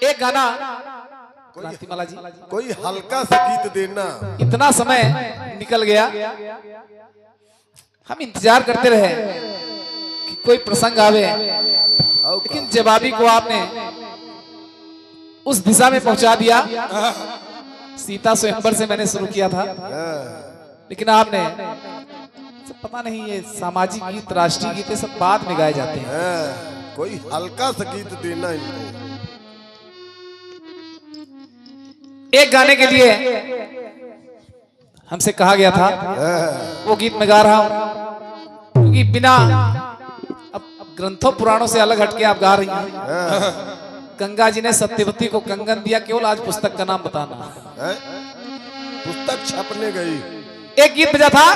एक गाना क्रांतिमाला जी, कोई हल्का सा गीत देना। इतना समय निकल गया, हम इंतजार करते रहे कि कोई प्रसंग आवे, लेकिन जवाबी को आपने उस दिशा में पहुंचा दिया। सीता स्वयंवर से मैंने शुरू किया था, लेकिन आपने पता नहीं ये सामाजिक गीत, राष्ट्रीय गीत, सब बाद में गाए जाते हैं। कोई हल्का सा गीत देना इनको। एक गाने के लिए हमसे कहा गया था, वो गीत मैं गा रहा हूं, क्योंकि बिना अब ग्रंथों पुराणों से अलग हटके आप गा रही हैं। गंगा जी ने सत्यवती को कंगन दिया, केवल आज पुस्तक का नाम बताना। पुस्तक छपने गई। एक गीत बजा था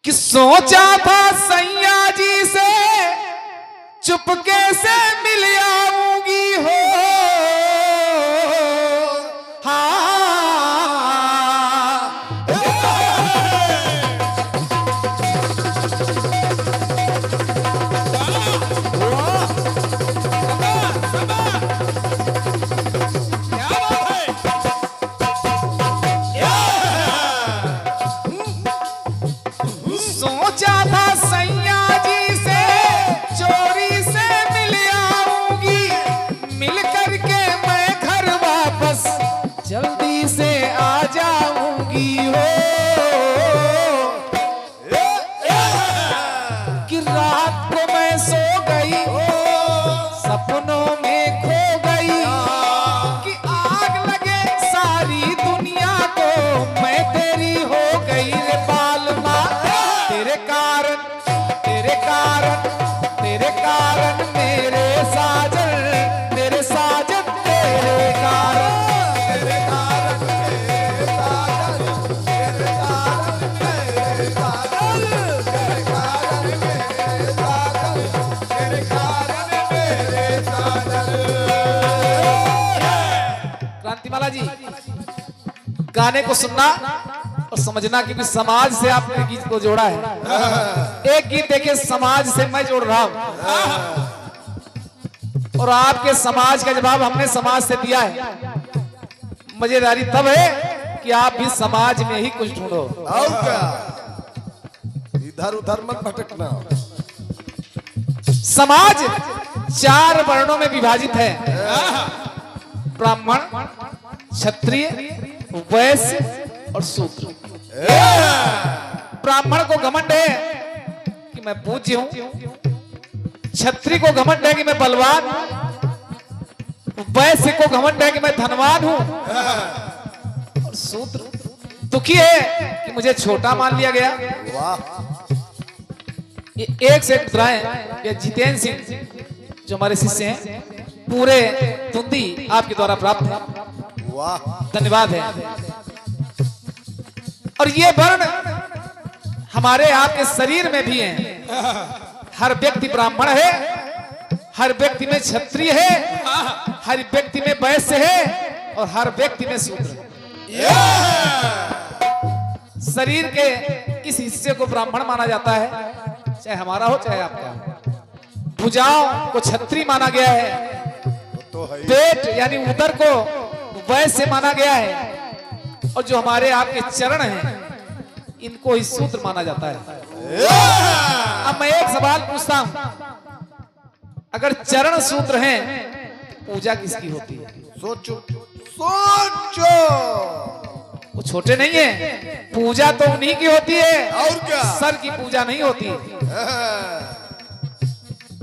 कि सोचा था सैया जी से चुपके से मिल आऊंगी हो, जल्दी से आ जाऊंगी हो, कि रात को मैं सो गई सपनों में खो गई, कि आग लगे सारी दुनिया को मैं तेरी हो गई रे बालमा। तेरे कारण तेरे कारण तेरे कारण मेरे साजन, मेरे साजन तेरे कारण। क्रांतिमाला जी, गाने को सुनना और समझना, क्योंकि समाज से आपने गीत को जोड़ा है। एक गीत देखिए, समाज से मैं जोड़ रहा हूं, और आपके समाज का जवाब हमने समाज से दिया है। मजेदारी तब है कि आप भी समाज में ही कुछ ढूंढो। और क्या, इधर उधर मत भटकना। समाज 4 वर्णों में विभाजित है, ब्राह्मण, क्षत्रिय, वैश्य और शूद्र। ब्राह्मण को घमंड है कि मैं पूज्य हूं, क्षत्रिय को घमंड है कि मैं बलवान, वैश्य को घमंड है कि मैं धनवान हूं, और शूद्र दुखी है कि मुझे छोटा मान लिया गया। वाह। ये एक से मुद्राएं ये जितेंद्र सिंह जो हमारे शिष्य हैं, पूरे तुंदी आपके द्वारा प्राप्त है। वाह, धन्यवाद है। और ये वर्ण हमारे आपके शरीर में भी हैं। हर व्यक्ति ब्राह्मण है, हर व्यक्ति में क्षत्रिय है, हर व्यक्ति में वैश्य है, और हर व्यक्ति में शूद्र है। शरीर के इस हिस्से को ब्राह्मण माना जाता है, चाहे हमारा हो चाहे आपका। भुजाओं को क्षत्रिय माना गया है, तो है। पेट यानी उदर को वैश्य माना गया है, और जो हमारे आपके चरण हैं इनको ही शूद्र माना जाता है। अब मैं एक सवाल पूछता हूं, अगर चरण शूद्र हैं, पूजा किसकी होती है? सोचो सोचो। वो छोटे नहीं है, पूजा तो उन्हीं की होती है, और क्या, सर की पूजा नहीं होती।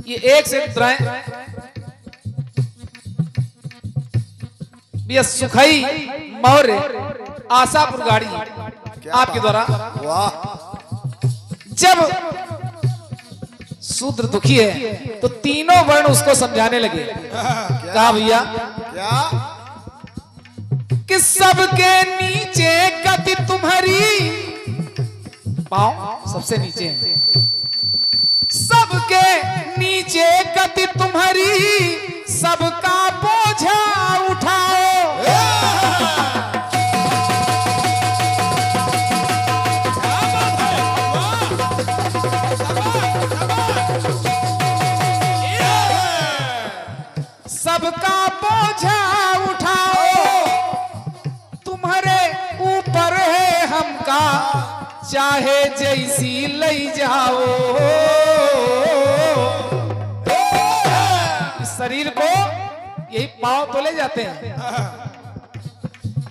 ये एक से मुद्राएं सुखई मौर्य आशापुर गाड़ी आपके द्वारा। वाह। जब शूद्र दुखी है तो तीनों वर्ण उसको समझाने लगे। कहा भैया क्या, कि सबके नीचे गति तुम्हारी, पाँव सबसे नीचे है, सबके नीचे गति तुम्हारी, सबका बोझा उठाओ। चाहे जैसी लई जाओ। इस शरीर को यही पांव तो ले जाते हैं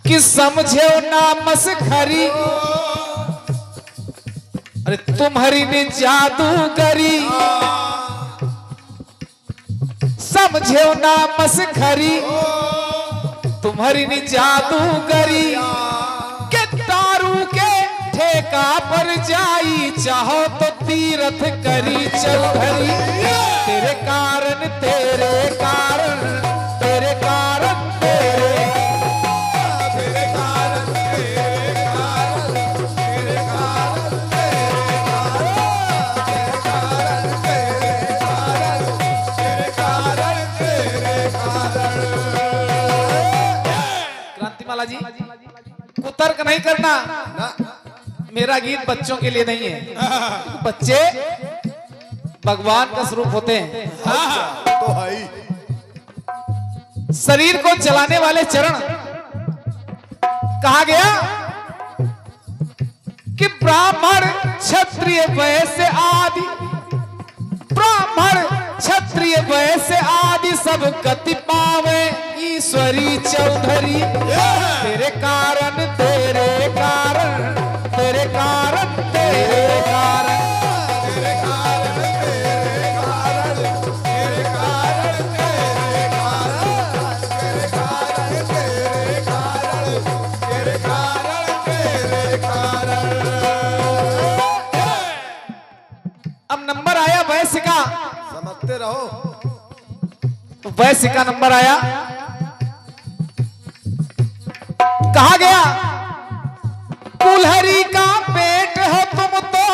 कि समझो ना मसखरी, अरे तुम्हारी ने जादूगरी, समझो ना मसखरी तुम्हारी ने जादूगरी, के दारू के ठेका पर जाई चाहो तो तीरथ करी चल भरी। तेरे कारण तेरे कारण तेरे कारण तेरे क्रांतिमाला जी, कुतर्क नहीं करना। मेरा गीत बच्चों के लिए नहीं है। बच्चे भगवान का स्वरूप होते हैं। तो है ही। शरीर को चलाने वाले चरण कहा गया कि ब्राह्मण क्षत्रिय वैश्य आदि, ब्राह्मण क्षत्रिय वैश्य आदि सब गति पावे ईश्वरी चौधरी। तेरे कारण तेरे कारण तेरे कारण तेरे कारण तेरे कारण तेरे कारण तेरे कारण तेरे कारण तेरे कारण तेरे कारण तेरे कारण। अब नंबर आया वैश्य का, समझते रहो। वैश्य का नंबर आया। कहा गया कुल्हरी का पेट हो तुम तो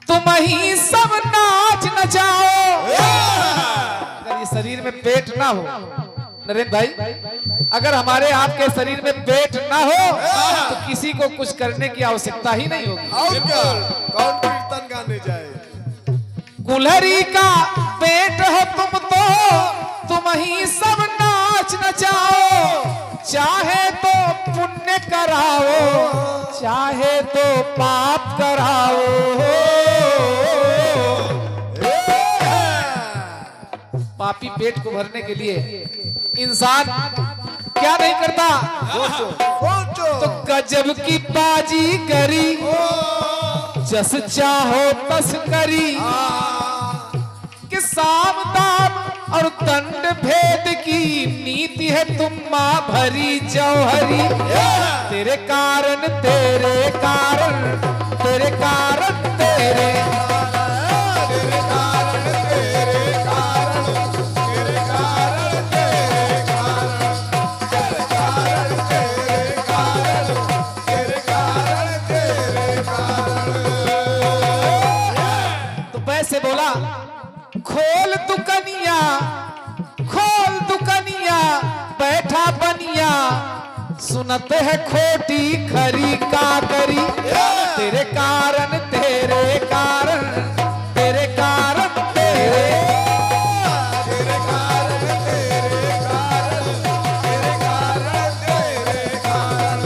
तुम ही सब नाच नचाओ। अगर ये शरीर में पेट ना हो नरेंद्र भाई, अगर हमारे आपके शरीर में पेट ना हो तो किसी को कुछ करने की आवश्यकता ही नहीं होगी। और क्या, कौन कीर्तन गाने जाए। कुल्हरी का पेट हो तुम तो तुम ही सब नाच नचाओ। चाहे तो पुण्य कराओ चाहे तो पाप कराओ। पापी पेट को भरने के लिए इंसान क्या नहीं करता। तो गजब की बाजी करी जस चाहो तस करी, कि साम दाम और दंड भेद की नीति है तुम मां भरी जौहरी। तेरे कारण तेरे कारण तेरे कारण तेरे तेरे कारण तेरे कारण तेरे कारण तेरे कारण तेरे कारण तेरे कारण तेरे कारण। तो वैसे बोला खोल दुकनिया बैठा बनिया, सुनते है खोटी खरी का करी। तेरे कारण तेरे कारण तेरे कारण तेरे तेरे कारण तेरे कारण तेरे कारण तेरे कारण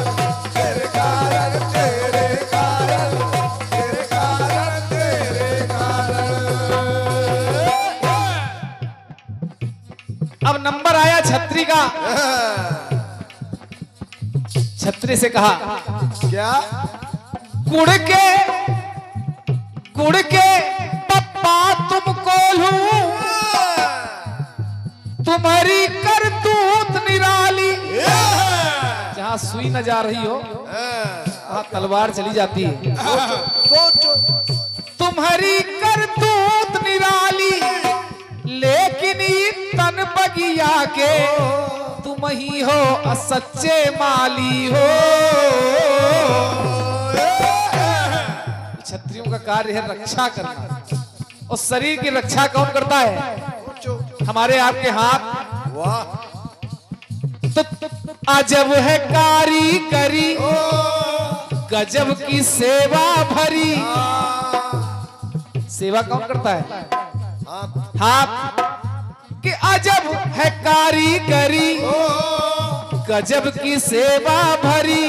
तेरे कारण तेरे कारण तेरे कारण तेरे कारण। अब नंबर आया छत्री का। छत्री से कहा क्या, गुड़ के पप्पा तुमको लूं, तुम्हारी करतूत निराली। जहां सुई न जा रही हो वहां तलवार चली जाती है। तुम्हारी करतूत निराली, लेकिन ये तन बगिया के तुम ही हो सच्चे माली हो। क्षत्रियों का कार्य है रक्षा करना, और शरीर की रक्षा कौन करता है? हमारे आपके हाथ। वाह, तो अजब है कारीगरी, गजब की सेवा भरी। सेवा कौन करता है? हाथ। कि अजब है कारीगरी, गजब की सेवा भरी,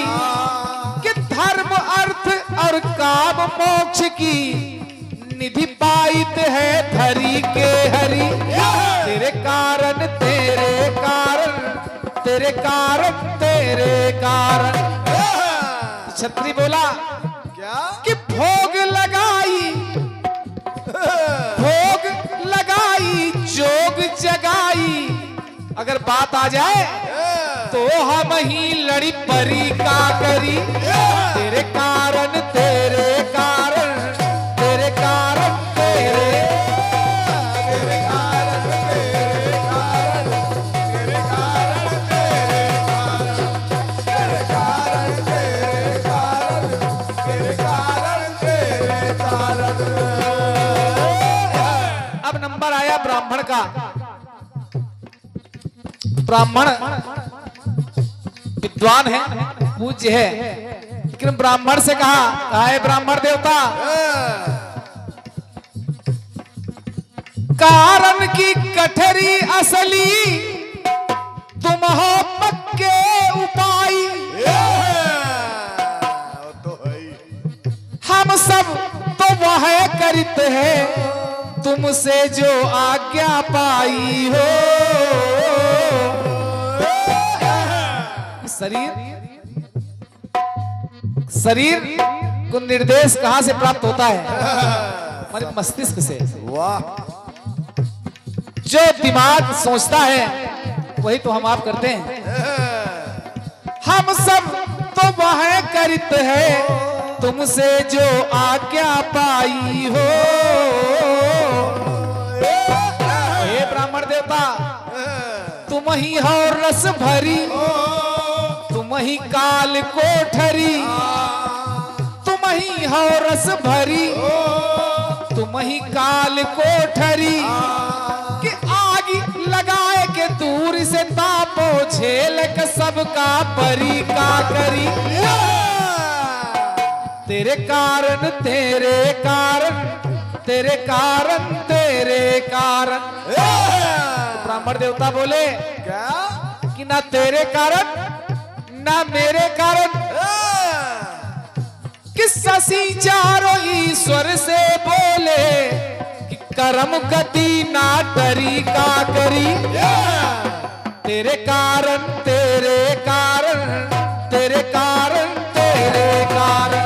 कि धर्म मोक्ष की निधि पाइत है धरी के हरि। तेरे कारण तेरे कारण तेरे कारण तेरे कारण। छत्री बोला क्या कि भोग लगाई जोग जगाई। अगर बात आ जाए तो हम ही लड़ी परी का करी। तेरे कारण तेरे कारण तेरे कारण तेरे तेरे कारण तेरे कारण तेरे कारण तेरे कारण तेरे कारण तेरे कारण तेरे कारण। अब नंबर आया ब्राह्मण का। ब्राह्मण विद्वान है, पूज्य है, लेकिन ब्राह्मण से कहा है ब्राह्मण देवता, कारण की कठरी असली तुम हो पक्के उपाय। तो है ही। हम सब तो वह करते हैं तुमसे जो आज्ञा पाई हो। शरीर को निर्देश कहां से प्राप्त होता है? हमारे मस्तिष्क से। वाह। जो दिमाग सोचता है वही तो हम आप करते हैं। हम सब तो वह करते हैं तुमसे जो आज्ञा पाई हो। हे ब्राह्मण देवता, तुम ही हो रस भरी, तुम ही काल कोठरी, तुम ही हो रस भरी, तुम ही काल कोठरी। कि आग लगाए के दूर से तापो झेल के सबका परी का करी। तेरे कारण तेरे कारण तेरे कारण तेरे कारण। ब्राह्मण देवता बोले क्या कि ना तेरे कारण ना मेरे कारण। कि शशि चारों ईश्वर से बोले कि कर्म गति ना डरी का करी। तेरे कारण तेरे कारण तेरे कारण तेरे कारण।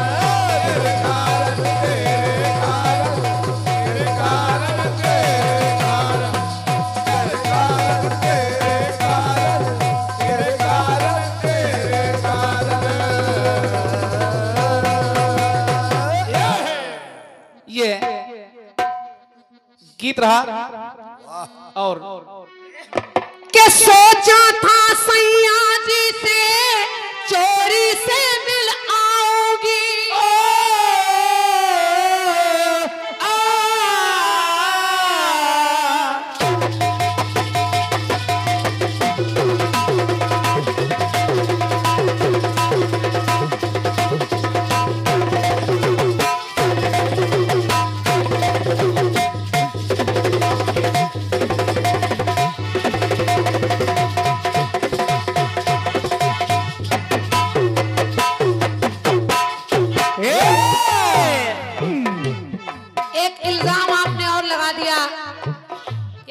गीत रहा और के सोचा था सैया जी से चोरी से मिल आओगी।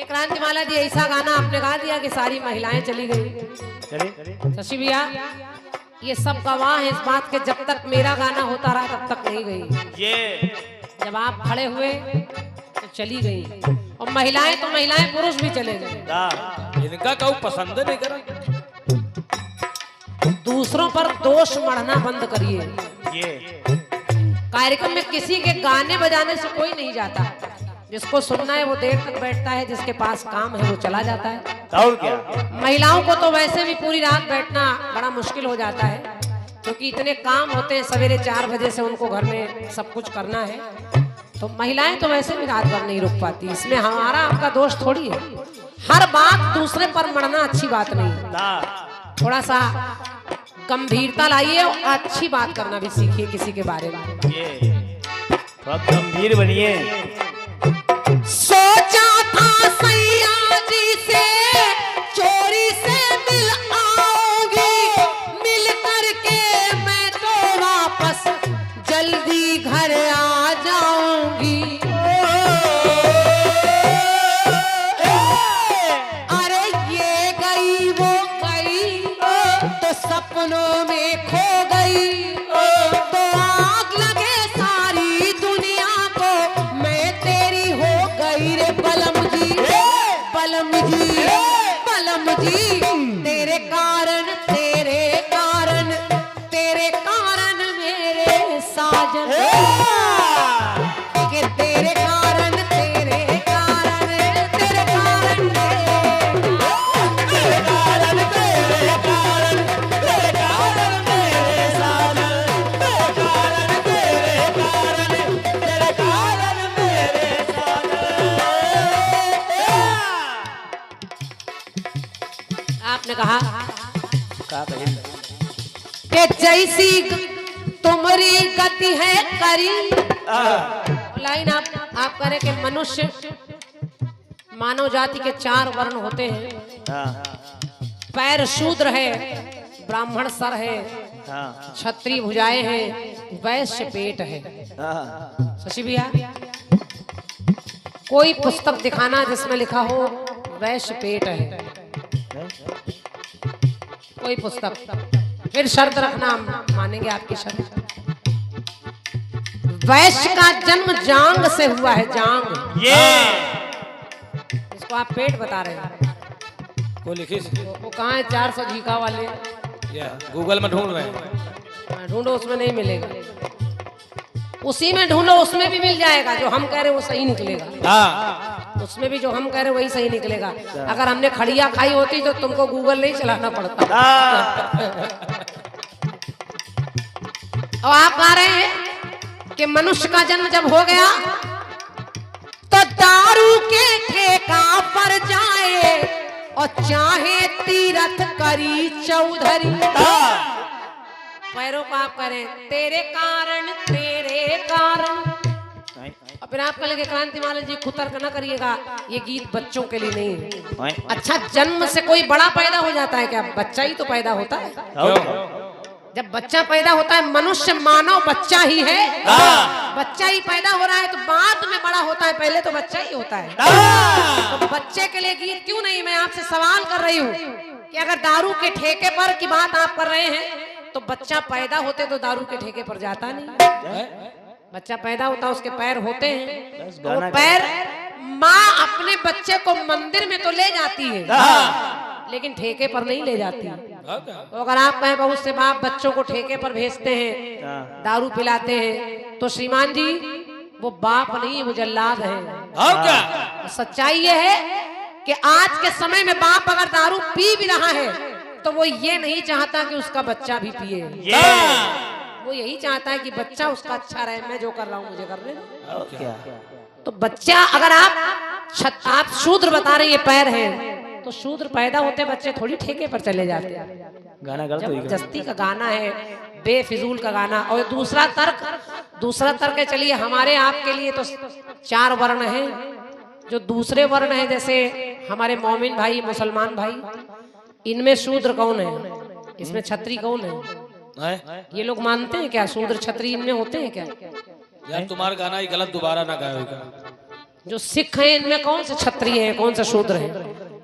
क्रांतिमाला जी ऐसा गाना आपने गा दिया कि सारी महिलाएं चली गई। शशि भैया ये सब गवाह है इस बात के, जब तक मेरा गाना होता रहा तब तक नहीं गई। ये जब आप खड़े हुए तो चली गई, और महिलाएं तो महिलाएं, पुरुष भी चले गए। इनका कहूँ पसंद नहीं करा। दूसरों पर दोष मढ़ना बंद करिए। ये कार्यक्रम में किसी के गाने बजाने से कोई नहीं जाता। जिसको सुनना है वो देर तक बैठता है, जिसके पास काम है वो चला जाता है। और क्या, महिलाओं को तो वैसे भी पूरी रात बैठना बड़ा मुश्किल हो जाता है, क्योंकि इतने काम होते हैं। सवेरे 4 बजे से उनको घर में सब कुछ करना है, तो महिलाएं तो वैसे भी रात भर नहीं रुक पाती। इसमें हमारा आपका दोष थोड़ी है। हर बात दूसरे पर मढ़ना अच्छी बात नहीं। थोड़ा सा गंभीरता लाइए और अच्छी बात करना भी सीखिए किसी के बारे में। ये थोड़ा गंभीर बनिए। सोचा था सैया जी से चोरी से मिल आओगी, मिल करके मैं तो वापस जल्दी घर आ कि तेरे कारण तेरे कारण तेरे कारण तेरे कारण तेरे कारण तेरे कारण मेरे साजन, तेरे कारण तेरे कारण तेरे कारण मेरे साजन। आपने कहा क्या कही? कि जैसी तुम्हारी गति है करी। लाइन आप करें कि मनुष्य मानव जाति के 4 वर्ण होते हैं। पैर शूद्र है, ब्राह्मण सर है, क्षत्रिय भुजाएं हैं, वैश्य पेट है। शशि भैया कोई पुस्तक दिखाना जिसमें लिखा हो वैश्य पेट है, कोई पुस्तक। फिर शर्त रखना, हम मानेंगे आपकी शर्त। वैश्य का जन्म जांग से हुआ है, जांग। ये इसको आप पेट बता रहे हैं। वो लिखी वो कहाँ है 400 झीका वाले? गूगल में ढूंढ रहे हैं। ढूंढो, उसमें नहीं मिलेगा। उसी में ढूंढो, उसमें भी मिल जाएगा। जो हम कह रहे हैं वो सही निकलेगा। हाँ, उसमें भी जो हम कह रहे हैं वही सही निकलेगा। अगर हमने खड़िया खाई होती तो तुमको गूगल नहीं चलाना पड़ता। और आप कह रहे हैं कि मनुष्य का जन्म जब हो गया तो दारू के ठेका पर जाए और चाहे तीरथ करी चौधरी। पैरों को आप करें तेरे कारण तेरे कारण। और फिर आप कहेंगे क्रांतिमाला जी कुतर्क न करिएगा, ये गीत बच्चों के लिए नहीं है। अच्छा, जन्म से कोई बड़ा पैदा हो जाता है क्या? बच्चा ही तो पैदा होता है। जब बच्चा पैदा होता है, मनुष्य मानव बच्चा ही है। बच्चा ही पैदा हो रहा है तो बाद में बड़ा होता है, पहले तो बच्चा ही होता है। तो बच्चे के लिए गीत क्यों नहीं? मैं आपसे सवाल कर रही हूँ कि अगर दारू के ठेके पर की बात आप कर रहे हैं तो बच्चा पैदा होते तो दारू के ठेके पर जाता नहीं। बच्चा पैदा होता, उसके पैर होते हैं, तो वो पैर माँ अपने बच्चे को मंदिर में तो ले जाती है लेकिन ठेके पर नहीं ले जाती। तो अगर आप कहें बहुत से बाप बच्चों को ठेके पर भेजते हैं, दारू पिलाते हैं, तो श्रीमान जी वो बाप नहीं, वो जल्लाद है। सच्चाई ये है कि आज के समय में बाप अगर दारू पी भी रहा है तो वो ये नहीं चाहता कि उसका बच्चा भी पिए। वो यही चाहता है कि बच्चा उसका अच्छा रहे। मैं जो कर रहा हूँ मुझे करने दो। तो बच्चा अगर आप शूद्र बता रहे ये पैर हैं, तो शूद्र पैदा होते बच्चे थोड़ी ठेके पर चले जाते हैं। गाना गलत जबरदस्ती का गाना है, बेफिजूल का गाना। और दूसरा तर्क है, चलिए हमारे आपके लिए तो 4 वर्ण हैं। जो दूसरे वर्ण हैं जैसे हमारे मोमिन भाई, मुसलमान भाई, इनमें शूद्र कौन है? इसमें क्षत्रिय कौन है? ये लोग मानते हैं क्या शूद्र क्षत्रिय इनमें होते हैं क्या? यार तुम्हारा गाना ही गलत, दोबारा ना गाएगा। जो सिख हैं इनमें कौन से क्षत्रिय हैं, कौन से शूद्र हैं?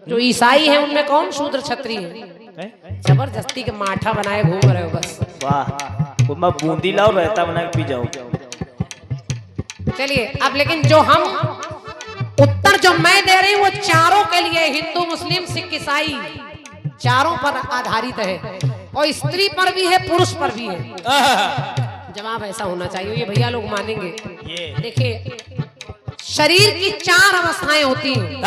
जो ईसाई हैं उनमें कौन शूद्र क्षत्रिय है? जबरदस्ती के माठा बनाए घूम रहे हो बस। वाह, वो मैं बूंदी लाओ रहता बना के पी जाओ। चलिए अब, लेकिन जो हम उत्तर जो मैं दे रही हूँ वो चारों के लिए, हिंदू मुस्लिम सिख ईसाई चारों पर आधारित है, और स्त्री पर भी है पुरुष पर भी है। जवाब ऐसा होना चाहिए, ये भैया लोग मानेंगे। देखिए शरीर की 4 अवस्थाएं होती हैं,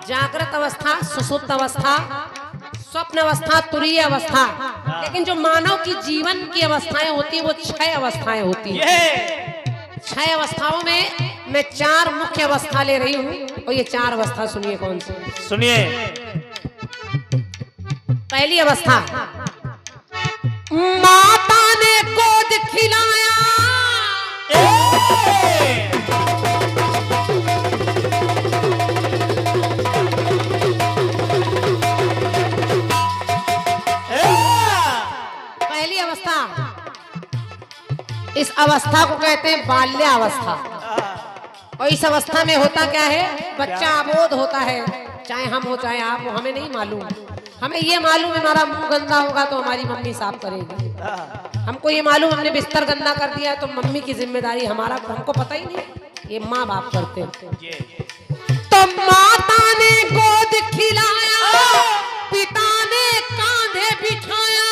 जागृत अवस्था, सुषुप्त अवस्था, स्वप्न अवस्था, तुरीय अवस्था। लेकिन जो मानव की जीवन की अवस्थाएं होती है वो 6 अवस्थाएं होती हैं। 6 अवस्थाओं में मैं 4 मुख्य अवस्था ले रही हूँ, और ये 4 अवस्था सुनिए कौन सी। सुनिए। पहली अवस्था, माता ने गोद खिलाया, पहली अवस्था। इस अवस्था को कहते हैं बाल्यावस्था। और इस अवस्था में होता क्या है, बच्चा अबोध होता है, चाहे हम हो चाहे आप हो, हमें नहीं मालूम। हमें ये मालूम है हमारा मुंह गंदा होगा तो हमारी मम्मी साफ करेगी, हमको ये मालूम हमने बिस्तर गंदा कर दिया तो मम्मी की जिम्मेदारी हमारा, हमको पता ही नहीं, ये माँ बाप करते हैं। तो माता ने गोद खिलाया, पिता ने कांधे बिठाया,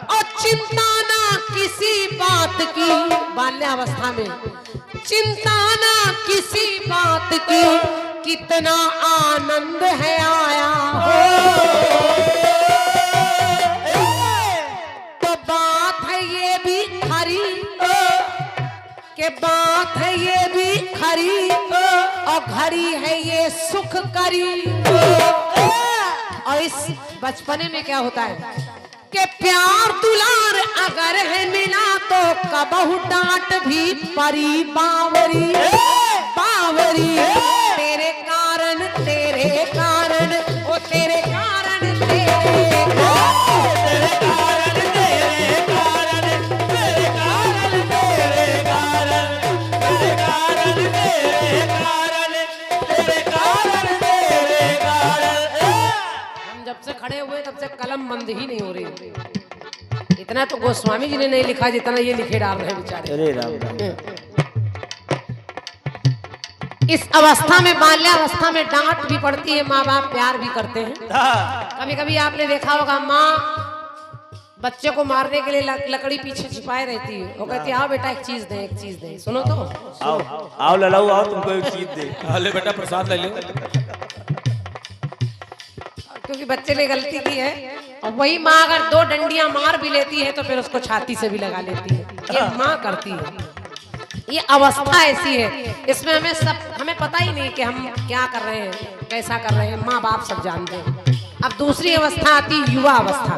और चिंता ना किसी बात बात की, बाल्यावस्था में चिंता ना किसी बात की, कितना आनंद है आया हो। तो बात है ये भी खरी, के बात है ये भी खरी, और घड़ी है ये सुख करी। और इस बचपने में क्या होता है कि प्यार दुलार अगर है मिला तो कबहू डांट भी परी बावरी, बावरी। तेरे कारण, तेरे कारण, ओ तेरे कारण, तेरे कारण, तेरे कारण, तेरे कारण, तेरे कारण, तेरे कारण, तेरे कारण, तेरे कारण, तेरे कारण, तेरे कारण। हम जब से खड़े हुए तब से कलम बंद ही नहीं हो रही। इतना तो गोस्वामी जी ने नहीं लिखा जितना ये लिखे डाल रहे हैं बेचारे। अरे राम राम। इस अवस्था में, बाल्यावस्था में डांट भी पड़ती है, माँ बाप प्यार भी करते हैं। कभी कभी आपने देखा होगा माँ बच्चे को मारने के लिए लकड़ी पीछे छिपाए रहती है। वो कहती है आओ बेटा एक चीज दे, एक चीज दे। सुनो तो, आओ आओ ललाऊ आओ, तुमको एक चीज दे। ले बेटा प्रसाद ले लो। क्योंकि बच्चे ने गलती की है। और वही माँ अगर 2 डंडियां मार भी लेती है तो फिर उसको छाती से भी लगा लेती है। ये माँ करती है। ये अवस्था ऐसी है, इसमें हमें पता ही नहीं कि हम क्या कर रहे हैं, कैसा कर रहे हैं। माँ बाप सब जानते हैं। अब दूसरी अवस्था आती है युवा अवस्था।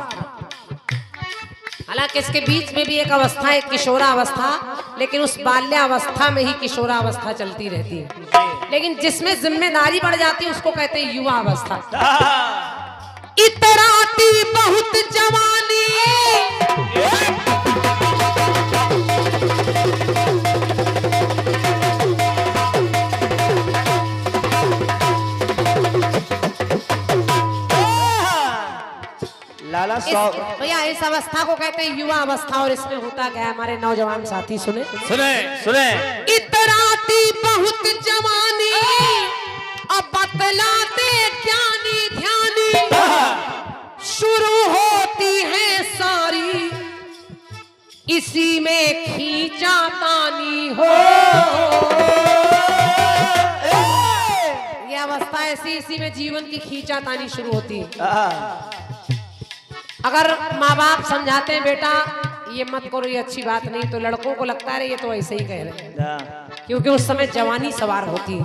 हालांकि इसके बीच में भी एक अवस्था है किशोरावस्था, लेकिन उस बाल्यावस्था में ही किशोरावस्था चलती रहती है। लेकिन जिसमें जिम्मेदारी बढ़ जाती है उसको कहते हैं युवा अवस्था। इतराती बहुत जवानी, लाला भैया इस अवस्था को कहते हैं युवा अवस्था। और इसमें होता क्या है, हमारे नौजवान साथी सुने सुने सुने। इतराती बहुत जवानी, अब बतलाते ज्ञानी ध्यानी, शुरू होती है सारी इसी में खींचा तानी हो। ये अवस्था ऐसी, इसी में जीवन की खींचा तानी शुरू होती है। अगर माँ बाप समझाते हैं बेटा ये मत करो, ये अच्छी बात नहीं, तो लड़कों को लगता है ये तो ऐसे ही कह रहे हैं, क्योंकि उस समय जवानी सवार होती है।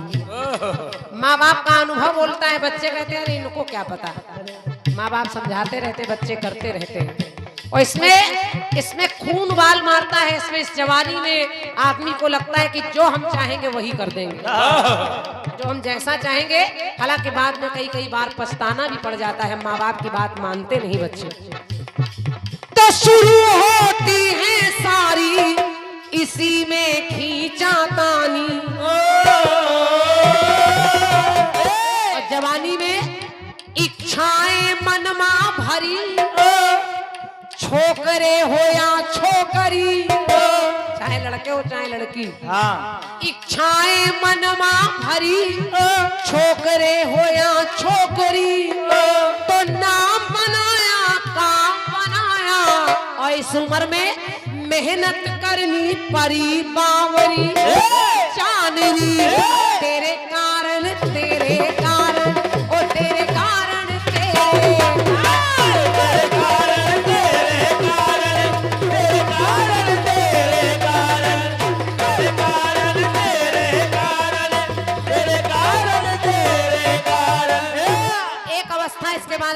माँ बाप का अनुभव बोलता है, बच्चे कहते हैं अरे इनको क्या पता। माँ बाप समझाते रहते, बच्चे करते रहते हैं। और इसमें खून बाल मारता है। इसमें इस जवानी में आदमी को लगता है कि जो हम चाहेंगे वही कर देंगे, जो हम जैसा चाहेंगे। हालांकि बाद में कई बार पछताना भी पड़ जाता है, माँ बाप की बात मानते नहीं बच्चे। तो शुरू होती है सारी इसी में खींचा तानी। और जवानी में इच्छाएं मनमा भरी, छोकरे हो या छोकरी, चाहे लड़के हो चाहे लड़की। हाँ। इच्छाएं मनमा भरी, छोकरे हो या छोकरी, तो नाम बनाया काम बनाया। और इस उम्र में मेहनत करनी परी बावरी चांदनी। तेरे कारण, तेरे कारण, ओ तेरे कारण, तेरे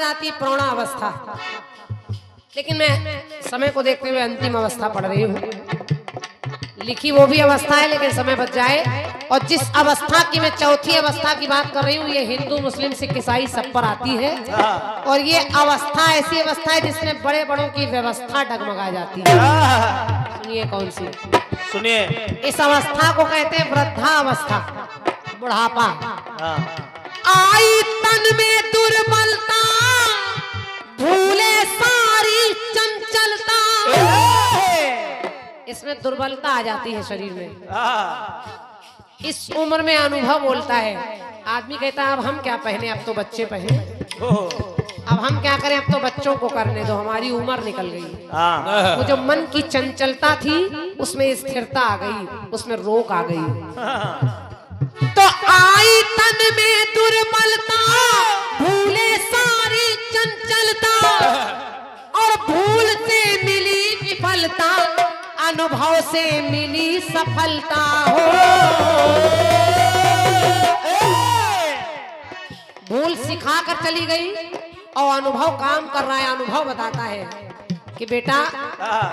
आती प्रौढ़ा अवस्था। लेकिन मैं समय को देखते हुए अंतिम अवस्था पढ़ रही हूँ। लिखी वो भी अवस्था है लेकिन समय बच जाए। और जिस अवस्था की मैं चौथी अवस्था की बात कर रही हूँ, ये हिंदू मुस्लिम सिख ईसाई सब पर आती है। और ये अवस्था ऐसी अवस्था है जिसमें बड़े बड़ों की व्यवस्था डगमगा जाती है। सुनिए कौन सी? सुनिए। इस अवस्था को कहते हैं वृद्धावस्था, बुढ़ापा। आई तन में दुर्बलता, भूले सारी चंचलता। इसमें दुर्बलता आ जाती है शरीर में। इस उम्र में अनुभव बोलता है। आदमी कहता है अब हम क्या पहने, अब तो बच्चे पहने, अब हम क्या करें, अब तो बच्चों को करने दो, हमारी उम्र निकल गई। वो जो मन की चंचलता थी उसमें स्थिरता आ गई, उसमें रोक आ गई। तो आई तन में दुर्बलता, भूले सारी चंचलता, और भूल से मिली विफलता, अनुभव से मिली सफलता हो। भूल सिखा कर चली गई और अनुभव काम कर रहा है। अनुभव बताता है कि बेटा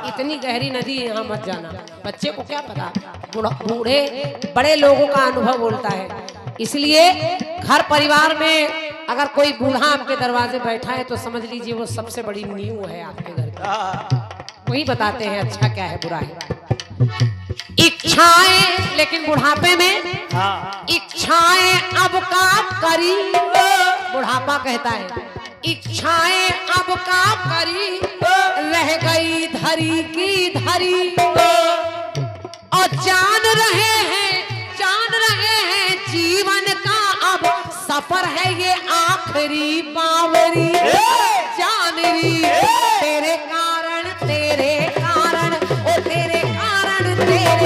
इतनी गहरी नदी यहाँ मत जाना। बच्चे को क्या पता, बूढ़े बड़े लोगों का अनुभव बोलता है। इसलिए घर परिवार में अगर कोई बूढ़ा आपके दरवाजे बैठा है तो समझ लीजिए वो सबसे बड़ी नींव है आपके घर की। वही बताते हैं अच्छा क्या है बुरा है। इच्छाएं, लेकिन बुढ़ापे में इच्छाएं अब का करी, बुढ़ापा कहता है इच्छाएं अब का करी, रह गई धरी की धरी, और जान रहे हैं जीवन का अब सफर है ये आखिरी बावरी। जान री तेरे कारण ओ तेरे कारण तेरे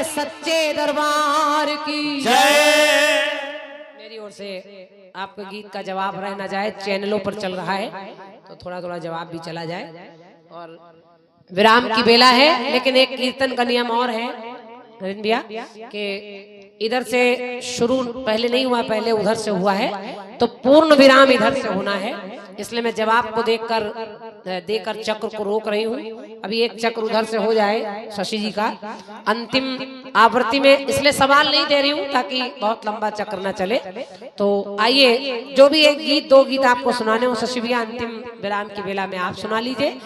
सच्चे दरबार की जय। मेरी ओर से आपके गीत का जवाब रह न जाए, चैनलों पर चल रहा है तो थोड़ा थोड़ा जवाब भी चला जाए। और विराम की बेला है, लेकिन एक कीर्तन का नियम और है नरेंद्र भैया कि इधर से शुरू पहले नहीं हुआ, पहले उधर से हुआ है, तो पूर्ण विराम इधर से होना है। इसलिए मैं जवाब को देकर चक्र को रोक रही हूँ। अभी एक चक्र उधर से हो जाए शशि जी का अंतिम आवृत्ति में, इसलिए सवाल नहीं दे रही हूँ ताकि बहुत लंबा चक्र ना चले। तो आइए, जो भी एक गीत दो गीत आपको सुनाने हो शशि भैया, अंतिम विराम की बेला में आप सुना लीजिए।